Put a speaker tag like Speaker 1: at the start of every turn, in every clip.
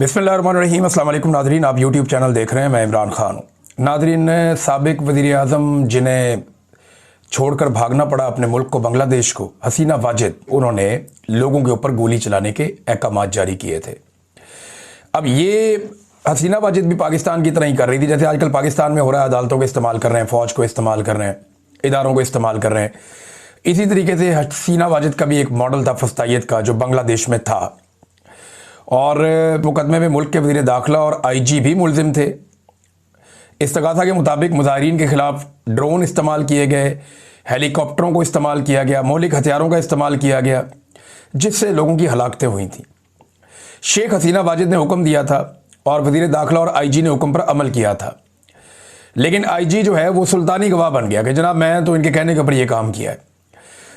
Speaker 1: बिस्मिल्लाहिर्रहमानिर्रहीम। अस्सलाम वालेकुम नादरीन, आप यूट्यूब चैनल देख रहे हैं। मैं इमरान खान हूँ। नादरीन, साबिक वज़ीर आज़म जिन्हें छोड़कर भागना पड़ा अपने मुल्क को, बांग्लादेश को, हसीना वाजिद, उन्होंने लोगों के ऊपर गोली चलाने के अहकामात जारी किए थे। अब ये हसीना वाजिद भी पाकिस्तान की तरह ही कर रही थी, जैसे आजकल पाकिस्तान में हो रहा है। अदालतों को इस्तेमाल कर रहे हैं, फ़ौज को इस्तेमाल कर रहे हैं, इदारों को इस्तेमाल कर रहे हैं। इसी तरीके से हसीना वाजिद का भी एक मॉडल था फस्तायत का, जो बांग्लादेश में था। और मुकदमे में मुल्क के वज़ीर दाखिला और IG भी मुलजिम थे। इस्तगासा के मुताबिक मुजाहिरीन के खिलाफ ड्रोन इस्तेमाल किए गए, हेलीकॉप्टरों को इस्तेमाल किया गया, मौलिक हथियारों का इस्तेमाल किया गया, जिससे लोगों की हलाकतें हुई थी। शेख हसीना वाजिद ने हुक्म दिया था और वज़ीर दाखिला और IG ने हुक्म पर अमल किया था। लेकिन IG जो है वो सुल्तानी गवाह बन गया कि जनाब मैं तो इनके कहने के ऊपर ये काम किया है।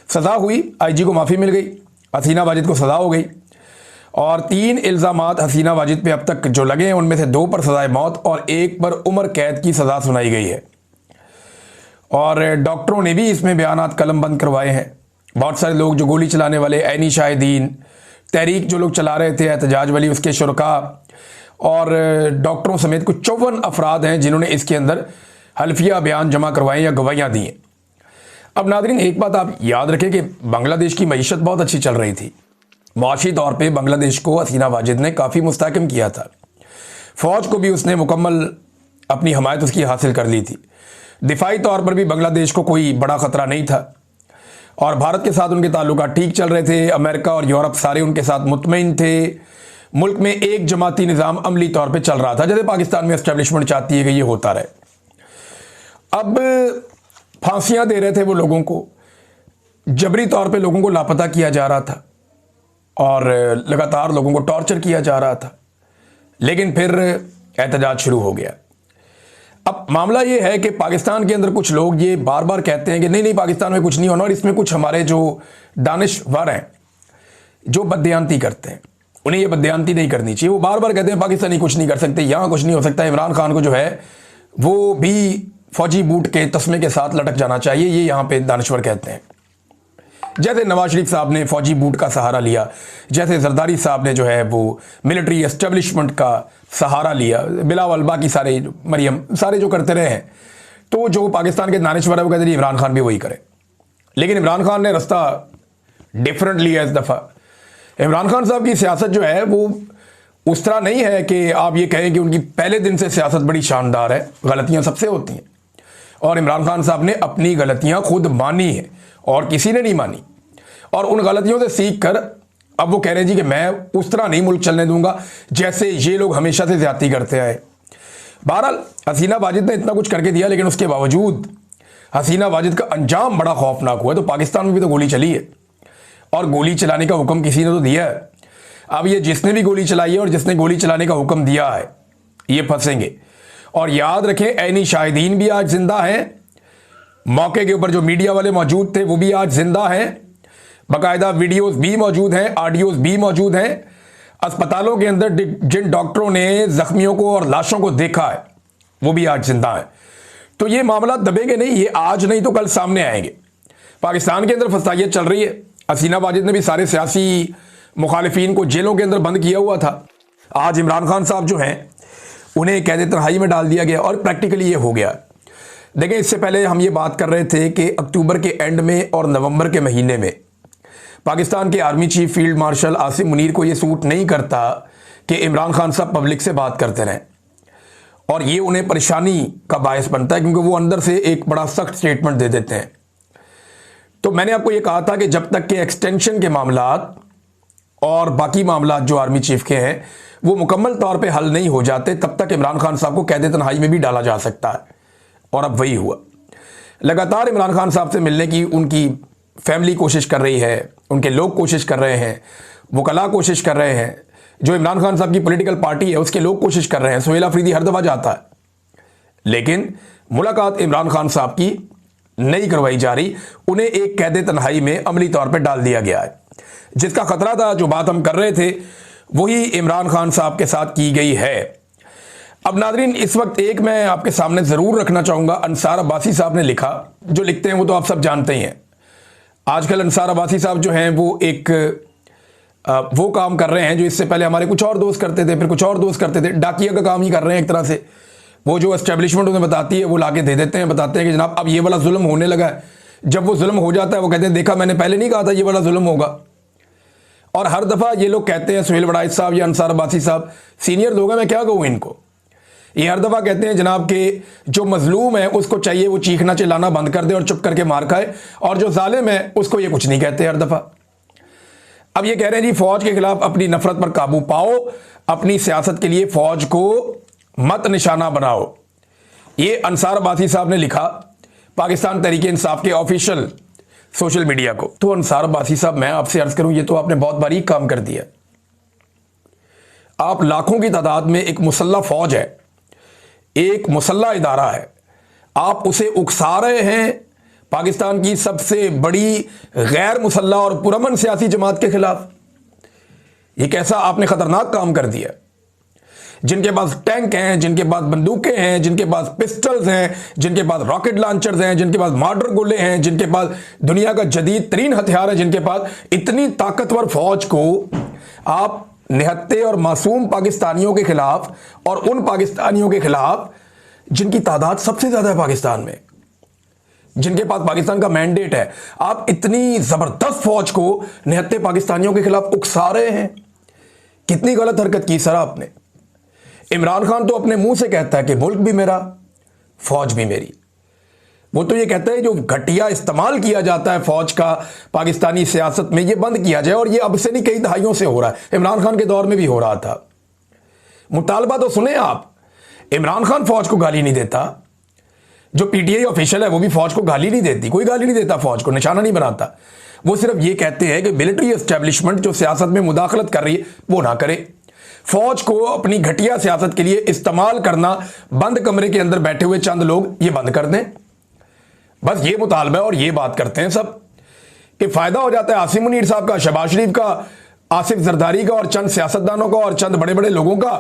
Speaker 1: सज़ा हुई, IG को माफ़ी मिल गई, हसीना वाजिद को सज़ा हो गई। और 3 इल्ज़ामात हसीना वाजिद पे अब तक जो लगे हैं, उनमें से 2 पर सज़ाए मौत और 1 पर उम्र कैद की सज़ा सुनाई गई है। और डॉक्टरों ने भी इसमें बयानात कलम बंद करवाए हैं। बहुत सारे लोग जो गोली चलाने वाले, ऐनी शाहिदीन, तहरीक जो लोग चला रहे थे, एहतजाज वाली, उसके शुरका और डॉक्टरों समेत कुछ 54 अफराद हैं जिन्होंने इसके अंदर हल्फिया बयान जमा करवाए या गवाहियाँ दी हैं। अब नादरीन, एक बात आप याद रखें कि बांग्लादेश की मईशत बहुत अच्छी चल रही थी। मुआशी तौर पे बांग्लादेश को हसीना वाजिद ने काफ़ी मुस्तहकम किया था। फ़ौज को भी उसने मुकम्मल अपनी हमायत उसकी हासिल कर ली थी। दिफाई तौर पर भी बांग्लादेश को कोई बड़ा ख़तरा नहीं था और भारत के साथ उनके ताल्लुकात ठीक चल रहे थे। अमेरिका और यूरोप सारे उनके साथ मुतमईन थे। मुल्क में एक जमाती निज़ाम अमली तौर पर चल रहा था, जैसे पाकिस्तान में एस्टेब्लिशमेंट चाहती है कि ये होता रहे। अब फांसियाँ दे रहे थे वो लोगों को, जबरी तौर पर लोगों को लापता किया जा रहा था और लगातार लोगों को टॉर्चर किया जा रहा था। लेकिन फिर एहतजाज शुरू हो गया। अब मामला ये है कि पाकिस्तान के अंदर कुछ लोग ये बार बार कहते हैं कि नहीं नहीं, पाकिस्तान में कुछ नहीं होना, और इसमें कुछ हमारे जो दानिशवर हैं जो बददियानती करते हैं, उन्हें ये बददियानती नहीं करनी चाहिए। वो बार बार कहते हैं पाकिस्तानी कुछ नहीं कर सकते, यहाँ कुछ नहीं हो सकता, इमरान खान को जो है वो भी फौजी बूट के तस्मे के साथ लटक जाना चाहिए, ये यहाँ पे दानिशवर कहते हैं। जैसे नवाज शरीफ साहब ने फौजी बूट का सहारा लिया, जैसे जरदारी साहब ने जो है वो मिलिट्री एस्टेब्लिशमेंट का सहारा लिया, बिलावल, बाकी सारे, मरियम, सारे जो करते रहे हैं, तो जो पाकिस्तान के दानिशवर है वो कहते हैं इमरान खान भी वही करे। लेकिन इमरान खान ने रास्ता डिफरेंट लिया इस दफ़ा। इमरान खान साहब की सियासत जो है वो उस तरह नहीं है कि आप ये कहें कि उनकी पहले दिन से सियासत बड़ी शानदार है। गलतियाँ सबसे होती हैं और इमरान खान साहब ने अपनी गलतियाँ खुद मानी है और किसी ने नहीं मानी। और उन गलतियों से सीख कर अब वो कह रहे हैं जी कि मैं उस तरह नहीं मुल्क चलने दूंगा जैसे ये लोग हमेशा से ज्यादती करते आए। बहरहाल हसीना वाजिद ने इतना कुछ करके दिया, लेकिन उसके बावजूद हसीना वाजिद का अंजाम बड़ा खौफनाक हुआ है। तो पाकिस्तान में भी तो गोली चली है और गोली चलाने का हुक्म किसी ने तो दिया है। अब ये जिसने भी गोली चलाई है और जिसने गोली चलाने का हुक्म दिया है, ये फंसेंगे। और याद रखें, ऐनी शाहिदीन भी आज जिंदा हैं, मौके के ऊपर जो मीडिया वाले मौजूद थे वो भी आज जिंदा हैं, बाकायदा वीडियोस भी मौजूद हैं, ऑडियोज भी मौजूद हैं। अस्पतालों के अंदर जिन डॉक्टरों ने जख्मियों को और लाशों को देखा है वो भी आज जिंदा है। तो ये मामला दबेंगे नहीं, ये आज नहीं तो कल सामने आएंगे। पाकिस्तान के अंदर फसाइयत चल रही है। हसीना वाजिद ने भी सारे सियासी मुखालिफिन को जेलों के अंदर बंद किया हुआ था। आज इमरान खान साहब जो हैं उन्हें कैद तन्हाई में डाल दिया गया और प्रैक्टिकली ये हो गया। देखें, इससे पहले हम ये बात कर रहे थे कि अक्टूबर के एंड में और नवंबर के महीने में पाकिस्तान के army chief field marshal Asim Munir को ये सूट नहीं करता कि इमरान खान साहब पब्लिक से बात करते रहें, और ये उन्हें परेशानी का बायस बनता है क्योंकि वो अंदर से एक बड़ा सख्त स्टेटमेंट दे देते हैं। तो मैंने आपको ये कहा था कि जब तक के एक्सटेंशन के मामलात और बाकी मामलात जो आर्मी चीफ के हैं वो मुकम्मल तौर पर हल नहीं हो जाते, तब तक इमरान खान साहब को कैद तन्हाई में भी डाला जा सकता है। और अब वही हुआ। लगातार इमरान खान साहब से मिलने की उनकी फैमिली कोशिश कर रही है, उनके लोग कोशिश कर रहे हैं, वकला कोशिश कर रहे हैं, जो इमरान खान साहब की पॉलिटिकल पार्टी है उसके लोग कोशिश कर रहे हैं। सुहेल अफरीदी हर दफ़ा जाता है, लेकिन मुलाकात इमरान खान साहब की नहीं करवाई जा रही। उन्हें एक कैद तन्हाई में अमली तौर पर डाल दिया गया है। जिसका खतरा था, जो बात हम कर रहे थे, वही इमरान खान साहब के साथ की गई है। अब नादरीन, इस वक्त एक मैं आपके सामने ज़रूर रखना चाहूँगा। अंसार अब्बासी साहब ने लिखा, जो लिखते हैं वो तो आप सब जानते ही हैं। आजकल अंसार अब्बासी साहब जो हैं वो एक वो काम कर रहे हैं जो इससे पहले हमारे कुछ और दोस्त करते थे, फिर कुछ और दोस्त करते थे। डाकिया का काम ही कर रहे हैं एक तरह से। वो जो एस्टेब्लिशमेंट उन्हें बताती है वो लाके दे देते हैं, बताते हैं कि जनाब अब ये वाला जुल्म होने लगा है। जब वो जुल्म हो जाता है वो कहते हैं देखा मैंने पहले नहीं कहा था ये वाला जुल्म होगा। और हर दफ़ा ये लोग कहते हैं, सुहेल वड़ाइच साहब या अंसार अब्बासी साहब सीनियर लोग हैं, मैं क्या कहूँ इनको, ये हर दफ़ा कहते हैं जनाब कि जो मजलूम है उसको चाहिए वो चीखना चिल्लाना बंद कर दे और चुप करके मार खाए, और जो जालिम है उसको ये कुछ नहीं कहते हर दफ़ा। अब ये कह रहे हैं जी फौज के खिलाफ अपनी नफरत पर काबू पाओ, अपनी सियासत के लिए फौज को मत निशाना बनाओ। ये अंसार अब्बासी साहब ने लिखा पाकिस्तान तहरीक इंसाफ के ऑफिशियल सोशल मीडिया को। तो अंसार अब्बासी साहब, मैं आपसे अर्ज करूं, ये तो आपने बहुत बारीक काम कर दिया। आप लाखों की तादाद में एक मुसल्ला फौज है, एक मुसल्ला इदारा है, आप उसे उकसा रहे हैं पाकिस्तान की सबसे बड़ी गैर मुसल्ला और पुरअमन सियासी जमात के खिलाफ। यह कैसा आपने खतरनाक काम कर दिया। जिनके पास टैंक हैं, जिनके पास बंदूकें हैं, जिनके पास पिस्टल्स हैं, जिनके पास रॉकेट लॉन्चर्स हैं, जिनके पास मॉडर्न गोले हैं, जिनके पास दुनिया का जदीद तरीन हथियार है, जिनके पास इतनी ताकतवर फौज को आप निहत्ते और मासूम पाकिस्तानियों के खिलाफ, और उन पाकिस्तानियों के खिलाफ जिनकी तादाद सबसे ज्यादा है पाकिस्तान में, जिनके पास पाकिस्तान का मैंडेट है, आप इतनी जबरदस्त फौज को निहत्ते पाकिस्तानियों के खिलाफ उकसा रहे हैं। कितनी गलत हरकत की सर आपने। इमरान खान तो अपने मुंह से कहता है कि मुल्क भी मेरा, फौज भी मेरी। वो तो ये कहता है जो घटिया इस्तेमाल किया जाता है फौज का पाकिस्तानी सियासत में, ये बंद किया जाए। और ये अब से नहीं, कई दहाइयों से हो रहा है, इमरान खान के दौर में भी हो रहा था। मुतालबा तो सुने आप, इमरान खान फौज को गाली नहीं देता, जो पीटीआई ऑफिशियल है वो भी फौज को गाली नहीं देती, कोई गाली नहीं देता, फौज को निशाना नहीं बनाता। वो सिर्फ ये कहते हैं कि मिलिट्री एस्टेब्लिशमेंट जो सियासत में मुदाखलत कर रही है वो ना करे, फौज को अपनी घटिया सियासत के लिए इस्तेमाल करना बंद कमरे के अंदर बैठे हुए चंद लोग ये बंद कर दें। बस ये मुतालबा है और ये बात करते हैं सब कि फायदा हो जाता है आसिम मुनीर साहब का, शहबाज शरीफ का, आसिफ जरदारी का और चंद सियासतदानों का और चंद बड़े बड़े लोगों का,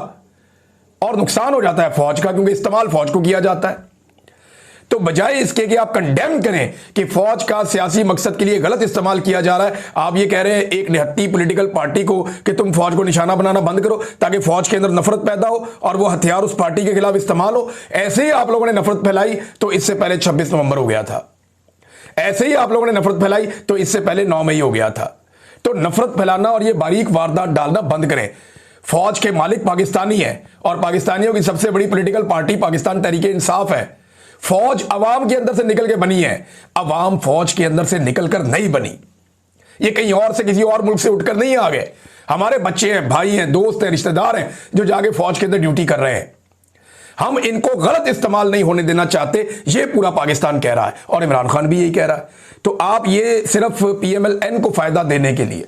Speaker 1: और नुकसान हो जाता है फौज का क्योंकि इस्तेमाल फौज को किया जाता है। तो बजाय इसके कि आप कंडेम करें कि फौज का सियासी मकसद के लिए गलत इस्तेमाल किया जा रहा है, आप ये कह रहे हैं एक निहत्ती पॉलिटिकल पार्टी को कि तुम फौज को निशाना बनाना बंद करो ताकि फौज के अंदर नफरत पैदा हो और वो हथियार उस पार्टी के खिलाफ इस्तेमाल हो। ऐसे ही आप लोगों ने नफरत फैलाई तो इससे पहले 26 नवंबर हो गया था, ऐसे ही आप लोगों ने नफरत फैलाई तो इससे पहले 9 मई हो गया था। तो नफरत फैलाना और ये बारीक वारदात डालना बंद करें। फौज के मालिक पाकिस्तानी है और पाकिस्तानियों की सबसे बड़ी पॉलिटिकल पार्टी पाकिस्तान तहरीक इंसाफ है। फौज अवाम के अंदर से निकल के बनी है, अवाम फौज के अंदर से निकलकर नहीं बनी। ये कहीं और से किसी और मुल्क से उठकर नहीं आ गए। हमारे बच्चे हैं, भाई हैं, दोस्त हैं, रिश्तेदार हैं जो जाके फौज के अंदर ड्यूटी कर रहे हैं। हम इनको गलत इस्तेमाल नहीं होने देना चाहते, ये पूरा पाकिस्तान कह रहा है और इमरान खान भी यही कह रहा है। तो आप ये सिर्फ PMLN को फायदा देने के लिए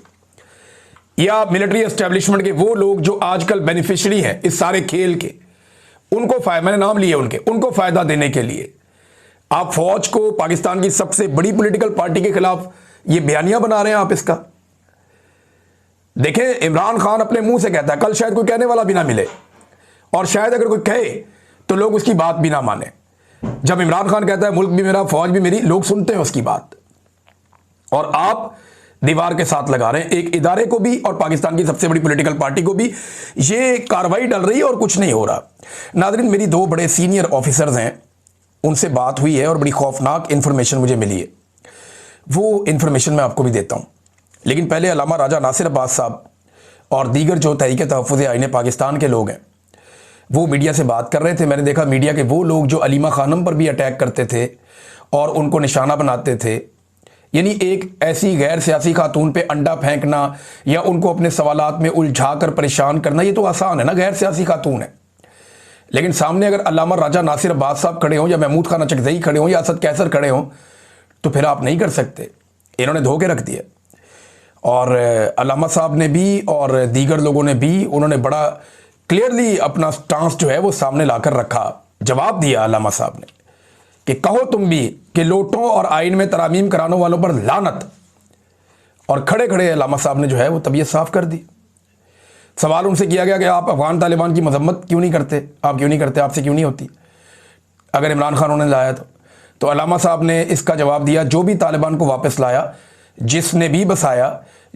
Speaker 1: या मिलिट्री एस्टेब्लिशमेंट के वो लोग जो आजकल बेनिफिशियरी हैं इस सारे खेल के, उनको मैंने नाम लिए उनको फायदा देने के लिए आप फौज को पाकिस्तान की सबसे बड़ी पॉलिटिकल पार्टी के खिलाफ ये बयानिया बना रहे हैं। आप इसका देखें, इमरान खान अपने मुंह से कहता है, कल शायद कोई कहने वाला भी ना मिले और शायद अगर कोई कहे तो लोग उसकी बात भी ना माने। जब इमरान खान कहता है मुल्क भी मेरा, फौज भी मेरी, लोग सुनते हैं उसकी बात और आप दीवार के साथ लगा रहे हैं एक इदारे को भी और पाकिस्तान की सबसे बड़ी पॉलिटिकल पार्टी को भी। ये कार्रवाई डल रही है और कुछ नहीं हो रहा। नाज़रीन, मेरी 2 बड़े सीनियर ऑफिसर्स हैं, उनसे बात हुई है और बड़ी खौफनाक इंफॉर्मेशन मुझे मिली है। वो इंफॉर्मेशन मैं आपको भी देता हूं, लेकिन पहले अल्लामा राजा नासिर अब्बास साहब और दीगर जो तहरीक तहफ़्फ़ुज़ आईन पाकिस्तान के लोग हैं वो मीडिया से बात कर रहे थे। मैंने देखा मीडिया के वो लोग जो अलीमा खानम पर भी अटैक करते थे और उनको निशाना बनाते थे, यानी एक ऐसी गैर सियासी खातून पे अंडा फेंकना या उनको अपने सवालात में उलझा कर परेशान करना, ये तो आसान है ना, गैर सियासी खातून है। लेकिन सामने अगर अल्लामा राजा नासिर अब्बास साहब खड़े हों या महमूद खान चकजई खड़े हों या असद कैसर खड़े हों तो फिर आप नहीं कर सकते। इन्होंने धो के रख दिया और अल्लामा साहब ने भी और दीगर लोगों ने भी, उन्होंने बड़ा क्लियरली अपना स्टांस जो है वो सामने लाकर रखा। जवाब दिया अल्लामा साहब ने कि कहो तुम भी कि लोटों और आइन में तरामीम कराने वालों पर लानत, और खड़े खड़े अल्लामा साहब ने जो है वो तबीयत साफ कर दी। सवाल उनसे किया गया कि आप अफगान तालिबान की मजम्मत क्यों नहीं करते, आप क्यों नहीं करते, आपसे क्यों नहीं होती अगर इमरान खान उन्होंने लाया तो अल्लामा साहब ने इसका जवाब दिया, जो भी तालिबान को वापस लाया, जिसने भी बसाया,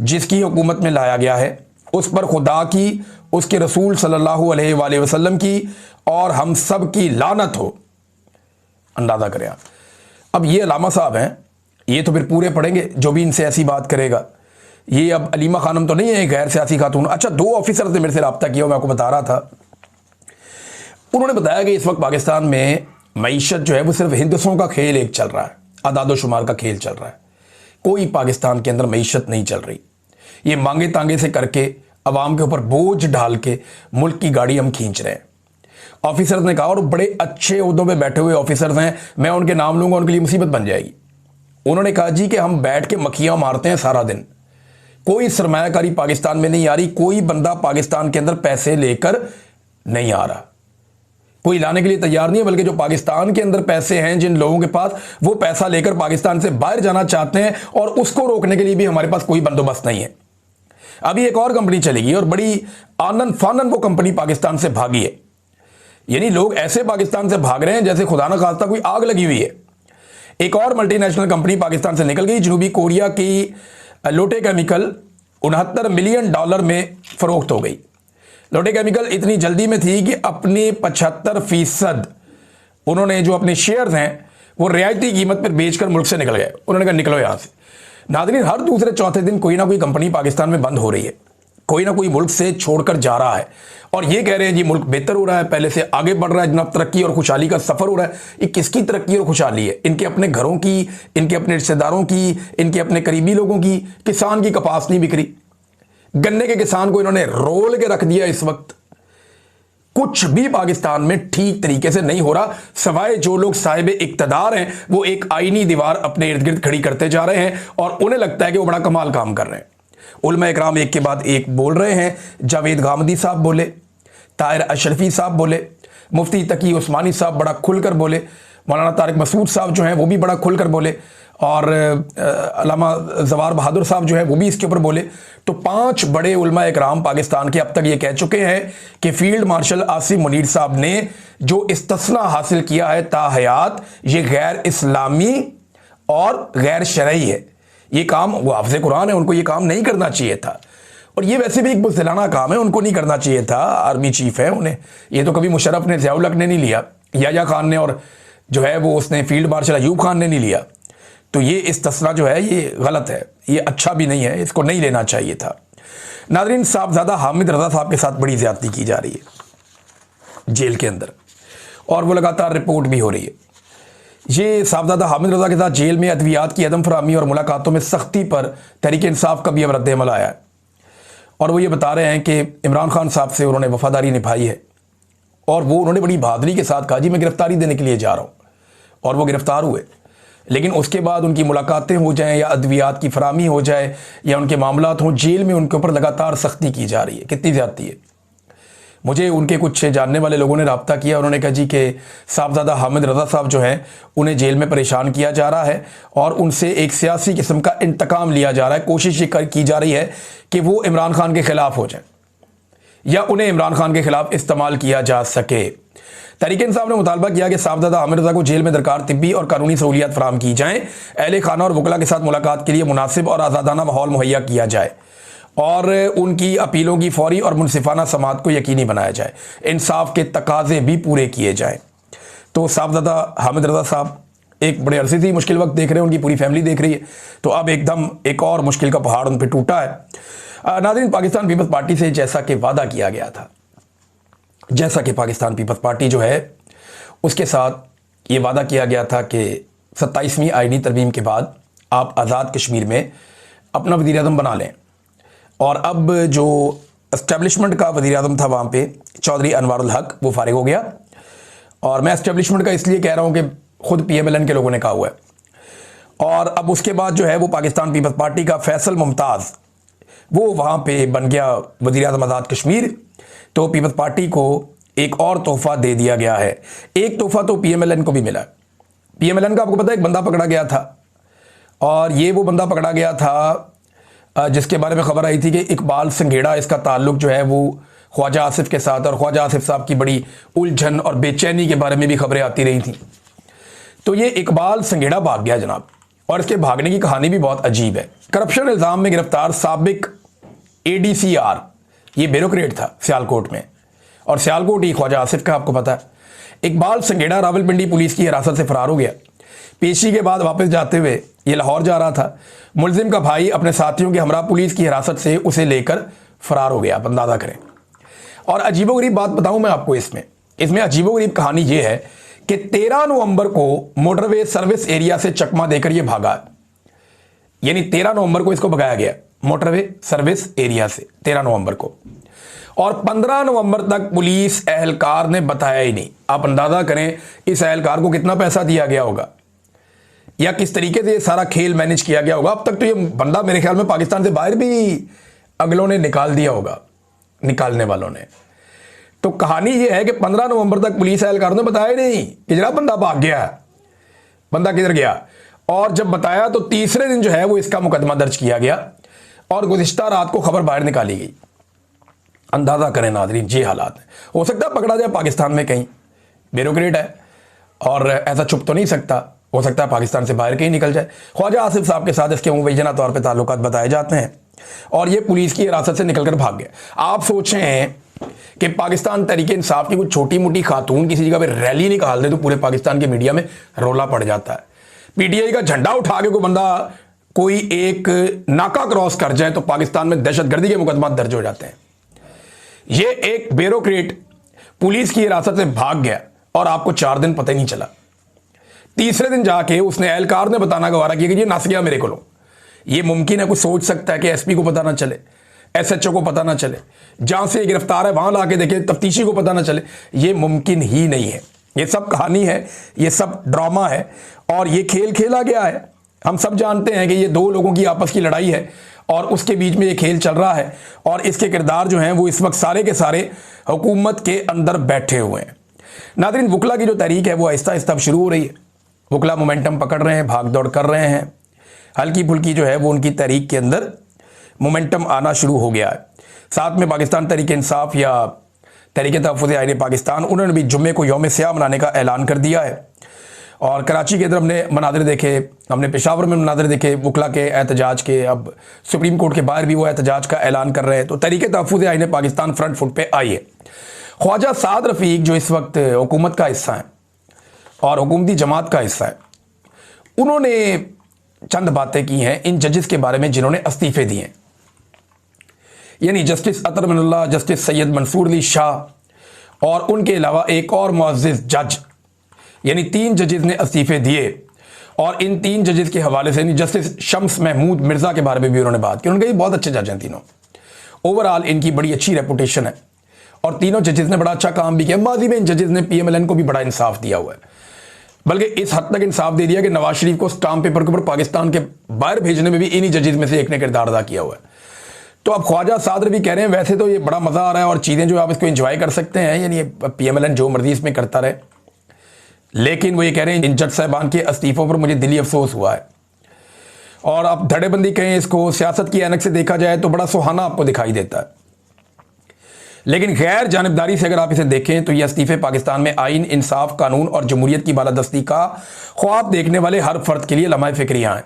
Speaker 1: जिसकी हुकूमत में लाया गया है उस पर खुदा की, उसके रसूल सल्लल्लाहु अलैहि वसल्लम की और हम सब की लानत हो। अंदाजा करें आप। अब ये अलामा साहब हैं, ये तो फिर पूरे पढ़ेंगे जो भी इनसे ऐसी बात करेगा। ये अब अलीमा खानम तो नहीं है, गैर सियासी खातून। अच्छा, 2 ऑफिसर ने मेरे से रब्ता किया, मैं आपको बता रहा था। उन्होंने बताया कि इस वक्त पाकिस्तान में मईशत जो है वो सिर्फ हिंदुओं का खेल एक चल रहा है, आदादो शुमार का खेल चल रहा है। कोई पाकिस्तान के अंदर मईशत नहीं चल रही। ये मांगे तांगे से करके अवाम के ऊपर बोझ डाल के मुल्क की गाड़ी हम खींच रहे हैं। ऑफिसर्स ने कहा, और बड़े अच्छे उहदों पे बैठे हुए ऑफिसर्स हैं, मैं उनके नाम लूंगा उनके लिए मुसीबत बन जाएगी। उन्होंने कहा जी कि हम बैठ के मक्खियां मारते हैं सारा दिन, कोई सरमायाकारी पाकिस्तान में नहीं आ रही, कोई बंदा पाकिस्तान के अंदर पैसे लेकर नहीं आ रहा, कोई लाने के लिए तैयार नहीं है, बल्कि जो पाकिस्तान के अंदर पैसे हैं, जिन लोगों के पास, वो पैसा लेकर पाकिस्तान से बाहर जाना चाहते हैं, और उसको रोकने के लिए भी हमारे पास कोई बंदोबस्त नहीं है। अभी एक और कंपनी चलेगी और बड़ी आनन फानन वो कंपनी पाकिस्तान से भागी है। यानी लोग ऐसे पाकिस्तान से भाग रहे हैं जैसे खुदा ना खास्ता कोई आग लगी हुई है। एक और मल्टीनेशनल कंपनी पाकिस्तान से निकल गई। जनूबी कोरिया की लोटे केमिकल $69 मिलियन में फरोख्त हो गई। लोटे केमिकल इतनी जल्दी में थी कि अपने 75% उन्होंने जो अपने शेयर्स हैं वो रियायती कीमत पर बेचकर मुल्क से निकल गए। उन्होंने कहा निकलो यहां से। नाज़रीन, हर दूसरे चौथे दिन कोई ना कोई कंपनी पाकिस्तान में बंद हो रही है, कोई ना कोई मुल्क से छोड़कर जा रहा है, और ये कह रहे हैं जी मुल्क बेहतर हो रहा है, पहले से आगे बढ़ रहा है, जनाब तरक्की और खुशहाली का सफर हो रहा है। ये किसकी तरक्की और खुशहाली है? इनके अपने घरों की, इनके अपने रिश्तेदारों की, इनके अपने करीबी लोगों की। किसान की कपास नहीं बिक्री, गन्ने के किसान को इन्होंने रोल के रख दिया। इस वक्त कुछ भी पाकिस्तान में ठीक तरीके से नहीं हो रहा, सवाए जो लोग साहिब इक्तदार हैं वो एक आईनी दीवार अपने इर्द गिर्द खड़ी करते जा रहे हैं और उन्हें लगता है कि वो बड़ा कमाल काम कर रहे हैं। उलमा इकराम एक के बाद एक बोल रहे हैं। जावेद गामदी साहब बोले, ताहिर अशरफी साहब बोले, मुफ्ती तकी उस्मानी साहब बड़ा खुलकर बोले, मौलाना तारिक मसूद साहब जो हैं वो भी बड़ा खुलकर बोले, और अल्लामा जवार बहादुर साहब जो है वो भी इसके ऊपर बोले। तो 5 बड़े उलमा इकराम पाकिस्तान के अब तक ये कह चुके हैं कि फील्ड मार्शल आसिम मुनीर साहब ने जो इस्तिस्ना हासिल किया है ताहयात, ये गैर इस्लामी और गैर शरई है। ये काम, वो हाफ़िज़ कुरान है, उनको ये काम नहीं करना चाहिए था, और ये वैसे भी एक बुज़दिलाना काम है, उनको नहीं करना चाहिए था। आर्मी चीफ है, उन्हें ये तो कभी मुशर्रफ ने, ज़ियाउल हक ने नहीं लिया, याया खान ने, और जो है वो उसने फील्ड मार्शल अयूब खान ने नहीं लिया। तो ये इस्तिस्ना जो है ये गलत है, ये अच्छा भी नहीं है, इसको नहीं लेना चाहिए था। नाज़रीन, साहबजादा हामिद रज़ा साहब के साथ बड़ी ज़्यादती की जा रही है जेल के अंदर, और वो लगातार रिपोर्ट भी हो रही है। ये साहबजादा हामिद रज़ा के साथ जेल में अद्वियात की अदम फराहमी और मुलाकातों में सख्ती पर तहरीक इंसाफ का भी अब रद्द-ए-अमल आया है, और वो ये बता रहे हैं कि इमरान खान साहब से उन्होंने वफादारी निभाई है, और वो उन्होंने बड़ी बहादुरी के साथ कहा जी मैं गिरफ्तारी देने के लिए जा रहा हूँ, और वो गिरफ्तार हुए। लेकिन उसके बाद उनकी मुलाकातें हो जाएं या अद्वियात की फराहमी हो जाए या उनके मामलात हों, जेल में उनके ऊपर लगातार सख्ती की जा रही है। कितनी ज़्यादती है? मुझे उनके कुछ जानने वाले लोगों ने रब्ता किया, उन्होंने कहा जी कि साहबजादा हामिद रज़ा साहब जो हैं उन्हें जेल में परेशान किया जा रहा है और उनसे एक सियासी किस्म का इंतकाम लिया जा रहा है। कोशिश ये की जा रही है कि वो इमरान खान के खिलाफ हो जाए या उन्हें इमरान खान के खिलाफ इस्तेमाल किया जा सके। तहरीक इंसाफ ने मुतालबा किया कि साहबजादा हामिद रज़ा को जेल में दरकार तिब्बी और कानूनी सहूलियात फराहम की जाएँ, अहले खाना और वकला के साथ मुलाकात के लिए मुनासिब और आज़ादाना माहौल मुहैया किया जाए और उनकी अपीलों की फौरी और मुनसिफाना समाअत को यकीनी बनाया जाए, इंसाफ के तकाजे भी पूरे किए जाएं। तो साहबजादा हामिद रज़ा साहब एक बड़े अरसे से मुश्किल वक्त देख रहे हैं, उनकी पूरी फैमिली देख रही है, तो अब एकदम एक और मुश्किल का पहाड़ उन पर टूटा है। नाज़रीन, पाकिस्तान पीपल्स पार्टी से जैसा कि वादा किया गया था, जैसा कि पाकिस्तान पीपल्स पार्टी जो है उसके साथ ये वादा किया गया था कि 27वीं आईनी तरमीम के बाद आप आज़ाद कश्मीर में अपना वज़ीर-ए-आज़म बना लें। और अब जो एस्टेब्लिशमेंट का वज़ीर-ए-आज़म था वहाँ पे चौधरी अनवारुल हक, वो फारिग हो गया। और मैं एस्टेब्लिशमेंट का इसलिए कह रहा हूँ कि खुद PMLN के लोगों ने कहा हुआ है। और अब उसके बाद जो है वो पाकिस्तान पीपल्स पार्टी का फैसल मुमताज़ वो वहाँ पे बन गया वज़ीर-ए-आज़म आज़ाद कश्मीर। तो पीपल्स पार्टी को एक और तोहफ़ा दे दिया गया है। एक तोहफ़ा तो PMLN को भी मिला। PMLN का आपको पता है एक बंदा पकड़ा गया था, और ये वो बंदा पकड़ा गया था जिसके बारे में खबर आई थी कि इकबाल संघेड़ा, इसका ताल्लुक जो है वो ख्वाजा आसिफ के साथ, और ख्वाजा आसिफ साहब की बड़ी उलझन और बेचैनी के बारे में भी खबरें आती रही थी। तो ये इकबाल संघेड़ा भाग गया जनाब, और इसके भागने की कहानी भी बहुत अजीब है। करप्शन इल्जाम में गिरफ्तार साबिक ADCR, ये ब्यूरोक्रेट था सियालकोट में, और सियालकोट ही ख्वाजा आसिफ का आपको पता है। इकबाल संगेड़ा रावलपिंडी पुलिस की हिरासत से फरार हो गया। पेशी के बाद वापस जाते हुए ये लाहौर जा रहा था। मुलजिम का भाई अपने साथियों के हमरा पुलिस की हिरासत से उसे लेकर फरार हो गया। आप अंदाजा करें। और अजीबोगरीब बात बताऊं मैं आपको, इसमें अजीबोगरीब कहानी ये है कि 13 नवंबर को मोटरवे सर्विस एरिया से चकमा देकर ये भागा, यानी 13 नवंबर को इसको भगाया गया मोटरवे सर्विस एरिया से 13 नवंबर को, और 15 नवंबर तक पुलिस एहलकार ने बताया ही नहीं। आप अंदाजा करें इस एहलकार को कितना पैसा दिया गया होगा या किस तरीके से ये सारा खेल मैनेज किया गया होगा। अब तक तो ये बंदा मेरे ख्याल में पाकिस्तान से बाहर भी अगलों ने निकाल दिया होगा, निकालने वालों ने। तो कहानी ये है कि 15 नवंबर तक पुलिस एहलकार ने बताया नहीं कि जरा बंदा भाग गया, बंदा किधर गया। और जब बताया तो तीसरे दिन जो है वो इसका मुकदमा दर्ज किया गया और गुज़िश्ता रात को खबर बाहर निकाली गई। अंदाजा करें नाज़रीन, ये हालात है। हो सकता है पकड़ा जाए पाकिस्तान में कहीं, ब्यूरोक्रेट है और ऐसा छुप तो नहीं सकता, हो सकता है पाकिस्तान से बाहर कहीं निकल जाए। ख्वाजा आसिफ साहब के साथ इसके मुबैना तौर पर ताल्लुकात बताए जाते हैं और ये पुलिस की हिरासत से निकलकर भाग गया। आप सोचें कि पाकिस्तान तहरीक इंसाफ की कुछ छोटी मोटी खातून किसी जगह पे रैली निकाल दे तो पूरे पाकिस्तान के मीडिया में रोला पड़ जाता है। PTI का झंडा उठा के कोई बंदा कोई एक नाका क्रॉस कर जाए तो पाकिस्तान में दहशतगर्दी के मुकदमा दर्ज हो जाते हैं। ये एक ब्यूरोक्रेट पुलिस की हिरासत से भाग गया और आपको 4 दिन पता ही नहीं चला। तीसरे दिन जाके उसने एहलकार ने बताना गवारा किया कि ये नस गया मेरे को। ये मुमकिन है कुछ सोच सकता है कि SP को पता ना चले, SHO को पता ना चले, जहां से गिरफ्तार है वहां लाके देखे तफ्तीशी को पता ना चले, ये मुमकिन ही नहीं है। ये सब कहानी है, ये सब ड्रामा है और ये खेल खेला गया है। हम सब जानते हैं कि ये 2 लोगों की आपस की लड़ाई है और उसके बीच में ये खेल चल रहा है और इसके किरदार जो हैं वो इस वक्त सारे के सारे हुकूमत के अंदर बैठे हुए हैं। नाज़रीन, वकला की जो तहरीक है वो आहिस्ता आहिस्ता अब शुरू हो रही है। वकला मोमेंटम पकड़ रहे हैं, भाग दौड़ कर रहे हैं, हल्की फुल्की जो है वो उनकी तहरीक के अंदर मोमेंटम आना शुरू हो गया है। साथ में पाकिस्तान तहरीक इंसाफ या तहरीक तहफ़्फ़ुज़ आईन पाकिस्तान, उन्होंने भी जुम्मे को यौम स्याह मनाने का ऐलान कर दिया है। और कराची के अंदर हमने मनाज़िर देखे, हमने पेशावर में मनाज़िर देखे वकला के एहतजाज के, अब सुप्रीम कोर्ट के बाहर भी वो एहतजाज का ऐलान कर रहे हैं। तो तहरीक तहफ़्फ़ुज़ आईन पाकिस्तान फ्रंट फुट पे आई है। ख्वाजा साद रफ़ीक जो इस वक्त हुकूमत का हिस्सा है और हुकूमती जमात का हिस्सा है, उन्होंने चंद बातें की हैं इन जजेस के बारे में जिन्होंने इस्तीफे दिए हैं, यानी जस्टिस अतर मिनल्लाह, जस्टिस सैयद मंसूर अली शाह और उनके अलावा एक और मुअज़्ज़िज़ जज, यानी 3 जजेस ने इस्तीफे दिए। और इन 3 जजेस के हवाले से जस्टिस शम्स महमूद मिर्ज़ा के बारे में भी उन्होंने बात की। उन्होंने कहा बहुत अच्छे जज हैं तीनों, ओवरऑल इनकी बड़ी अच्छी रेपुटेशन है और तीनों जजेस ने बड़ा अच्छा काम भी किया। माजी में इन जजेस ने PMLN को भी बड़ा इंसाफ दिया हुआ है, बल्कि इस हद तक इंसाफ दे दिया कि नवाज शरीफ को स्टाम्प पेपर के ऊपर पाकिस्तान के बाहर भेजने में भी इन्हीं जजेस में से एक ने किरदार अदा किया हुआ है। तो अब ख्वाजा सादर भी कह रहे हैं वैसे तो ये बड़ा मज़ा आ रहा है और चीज़ें जो आप इसको एंजॉय कर सकते हैं, यानी PMLN जो मर्जी इसमें करता रहे, लेकिन वो ये कह रहे हैं इन जज साहबान के इस्तीफों पर मुझे दिली अफसोस हुआ है। और आप धड़ेबंदी कहें इसको, सियासत की ऐनक से देखा जाए तो बड़ा सुहाना आपको दिखाई देता है, लेकिन गैर जानिबदारी से अगर आप इसे देखें तो ये इस्तीफे पाकिस्तान में आइन, इंसाफ, कानून और जमहूरियत की बालादस्ती का ख्वाब देखने वाले हर फर्द के लिए लम्हा फिक्रियाँ हैं।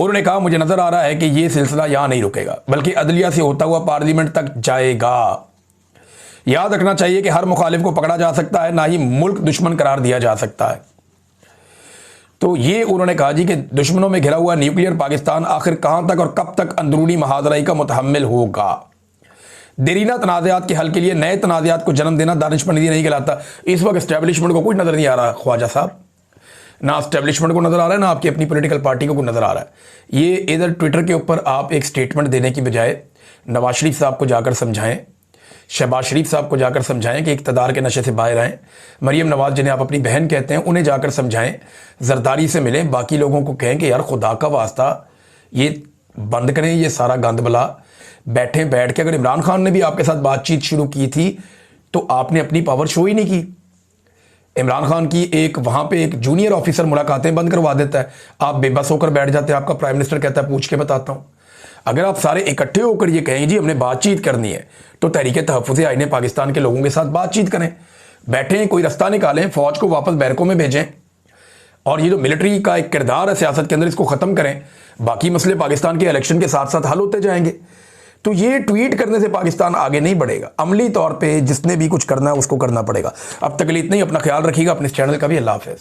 Speaker 1: उन्होंने कहा मुझे नजर आ रहा है कि यह सिलसिला यहां नहीं रुकेगा बल्कि अदलिया से होता हुआ पार्लियामेंट तक जाएगा। याद रखना चाहिए कि हर मुखालिफ को पकड़ा जा सकता है, ना ही मुल्क दुश्मन करार दिया जा सकता है। तो ये उन्होंने कहा जी कि दुश्मनों में घिरा हुआ न्यूक्लियर पाकिस्तान आखिर कहां तक और कब तक अंदरूनी महाजराई का मुतहम्मिल होगा। देरीना तनाज़ात के हल के लिए नए तनाज़ात को जन्म देना दानिशमंदी नहीं कहलाता। इस वक्त एस्टेब्लिशमेंट को कुछ नजर नहीं आ रहा ख्वाजा साहब, ना एस्टेब्लिशमेंट को नजर आ रहा है, ना आपकी अपनी पॉलिटिकल पार्टी को नजर आ रहा है। ये इधर ट्विटर के ऊपर आप एक स्टेटमेंट देने की बजाय नवाज शरीफ साहब को जाकर समझाएं, शहबाज शरीफ साहब को जाकर समझाएं कि इक़्तिदार के नशे से बाहर आएँ। मरियम नवाज जिन्हें आप अपनी बहन कहते हैं उन्हें जाकर समझाएं, जरदारी से मिलें, बाकी लोगों को कहें कि यार खुदा का वास्ता ये बंद करें ये सारा गंद बला। बैठ के अगर इमरान खान ने भी आपके साथ बातचीत शुरू की थी तो आपने अपनी पावर शो ही नहीं की। इमरान खान की एक वहां पे एक जूनियर ऑफिसर मुलाकातें बंद करवा देता है, आप बेबस होकर बैठ जाते हैं, आपका प्राइम मिनिस्टर कहता है पूछ के बताता हूं। अगर आप सारे इकट्ठे होकर ये कहें जी हमने बातचीत करनी है तो तहरीक तहफ़्फ़ुज़ आईन पाकिस्तान के लोगों के साथ बातचीत करें, बैठें, कोई रास्ता निकालें, फौज को वापस बैरकों में भेजें, और ये जो मिलिट्री का एक किरदार है सियासत के अंदर, इसको ख़त्म करें। बाकी मसले पाकिस्तान के इलेक्शन के साथ साथ हल होते जाएंगे। तो ये ट्वीट करने से पाकिस्तान आगे नहीं बढ़ेगा। अमली तौर पे जिसने भी कुछ करना है उसको करना पड़ेगा। अब तक के लिए इतना ही। अपना ख्याल रखिएगा, अपने इस चैनल का भी। अल्लाह हाफ़िज़।